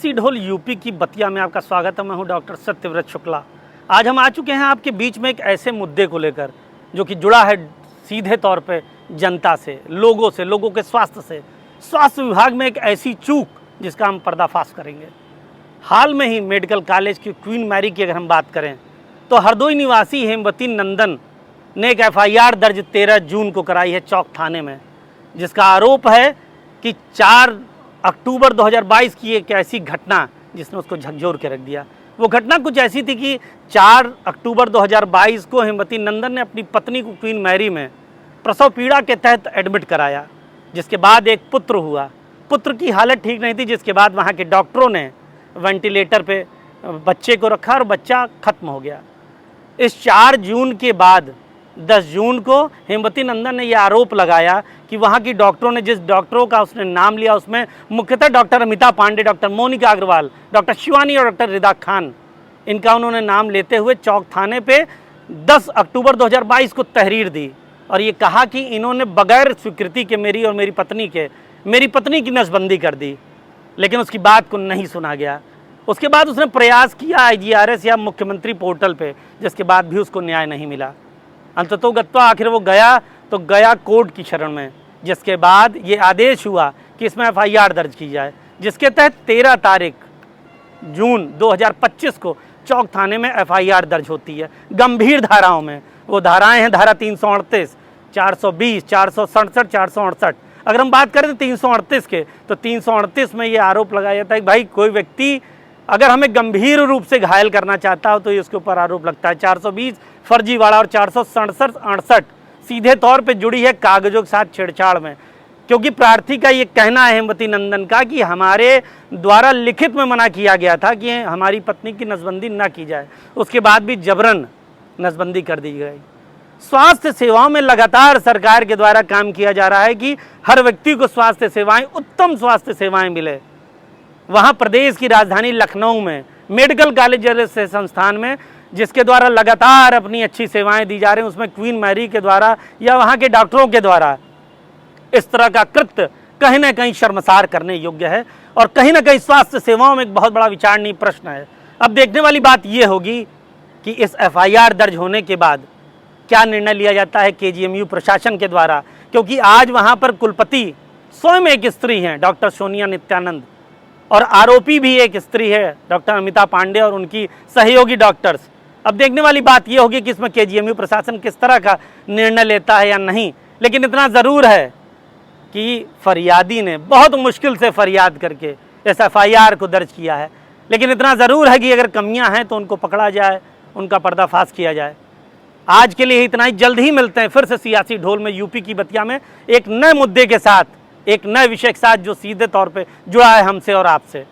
सी ढोल यूपी की बतिया में आपका स्वागत है। मैं हूं डॉक्टर सत्यव्रत शुक्ला। आज हम आ चुके हैं आपके बीच में एक ऐसे मुद्दे को लेकर जो कि जुड़ा है सीधे तौर पे जनता से, लोगों के स्वास्थ्य से। स्वास्थ्य विभाग में एक ऐसी चूक जिसका हम पर्दाफाश करेंगे। हाल में ही मेडिकल कॉलेज की क्वीन मैरी की अगर हम बात करें तो हरदोई निवासी हेमवती नंदन ने एक FIR दर्ज 13 जून को कराई है चौक थाने में, जिसका आरोप है कि 4 अक्टूबर 2022 की एक ऐसी घटना जिसने उसको झकझोर के रख दिया। वो घटना कुछ ऐसी थी कि 4 अक्टूबर 2022 को हेमवती नंदन ने अपनी पत्नी को क्वीन मैरी में प्रसव पीड़ा के तहत एडमिट कराया, जिसके बाद एक पुत्र हुआ। पुत्र की हालत ठीक नहीं थी, जिसके बाद वहाँ के डॉक्टरों ने वेंटिलेटर पे बच्चे को रखा और बच्चा खत्म हो गया। इस 4 जून के बाद 10 जून को हेमवती नंदन ने यह आरोप लगाया कि वहाँ की डॉक्टरों ने, जिस डॉक्टरों का उसने नाम लिया उसमें मुख्यतः doctor Amita Pandey, doctor Monika Agarwal, doctor Shivani और डॉक्टर रिदा खान, इनका उन्होंने नाम लेते हुए चौक थाने पे 10 अक्टूबर 2022 को तहरीर दी और ये कहा कि इन्होंने बगैर स्वीकृति के मेरी पत्नी की नसबंदी कर दी, लेकिन उसकी बात को नहीं सुना गया। उसके बाद उसने प्रयास किया IGRS या मुख्यमंत्री पोर्टल पे, जिसके बाद भी उसको न्याय नहीं मिला। अंततोगत्वा आखिर वो गया कोर्ट की शरण में, जिसके बाद ये आदेश हुआ कि इसमें FIR दर्ज की जाए, जिसके तहत 13 तारीख जून 2025 को चौक थाने में FIR दर्ज होती है गंभीर धाराओं में। वो धाराएं हैं धारा 338, 420, 467, 468। अगर हम बात करें 338 के, तो 338 में ये आरोप लगाया जाता है कि भाई कोई व्यक्ति अगर हमें गंभीर रूप से घायल करना चाहता हो तो इसके ऊपर आरोप लगता है। 420 फर्जीवाड़ा और 467, 68 सीधे तौर पे जुड़ी है कागजों के साथ छेड़छाड़ में, क्योंकि प्रार्थी का ये कहना है हेमवती नंदन का कि हमारे द्वारा लिखित में मना किया गया था कि हमारी पत्नी की नसबंदी न की जाए, उसके बाद भी जबरन नसबंदी कर दी गई। स्वास्थ्य सेवाओं में लगातार सरकार के द्वारा काम किया जा रहा है कि हर व्यक्ति को स्वास्थ्य सेवाएं, उत्तम स्वास्थ्य सेवाएं मिले। वहाँ प्रदेश की राजधानी लखनऊ में मेडिकल कॉलेज जैसे संस्थान में, जिसके द्वारा लगातार अपनी अच्छी सेवाएं दी जा रही हैं, उसमें क्वीन मैरी के द्वारा या वहाँ के डॉक्टरों के द्वारा इस तरह का कृत्य कहीं ना कहीं शर्मसार करने योग्य है और कहीं ना कहीं स्वास्थ्य सेवाओं में एक बहुत बड़ा विचारणीय प्रश्न है। अब देखने वाली बात यह होगी कि इस FIR दर्ज होने के बाद क्या निर्णय लिया जाता है KGMU प्रशासन के द्वारा, क्योंकि आज वहाँ पर कुलपति स्वयं एक स्त्री हैं, डॉक्टर सोनिया नित्यानंद, और आरोपी भी एक स्त्री है, डॉक्टर अमिता पांडे और उनकी सहयोगी डॉक्टर्स। अब देखने वाली बात यह होगी कि इसमें KGMU प्रशासन किस तरह का निर्णय लेता है या नहीं। लेकिन इतना ज़रूर है कि फरियादी ने बहुत मुश्किल से फरियाद करके इस FIR को दर्ज किया है, लेकिन इतना ज़रूर है कि अगर कमियां हैं तो उनको पकड़ा जाए, उनका पर्दाफाश किया जाए। आज के लिए इतना ही। जल्द ही मिलते हैं फिर से सियासी ढोल में, यूपी की बतिया में, एक नए मुद्दे के साथ, एक नए विषय के साथ जो सीधे तौर पे जुड़ा है हमसे और आपसे।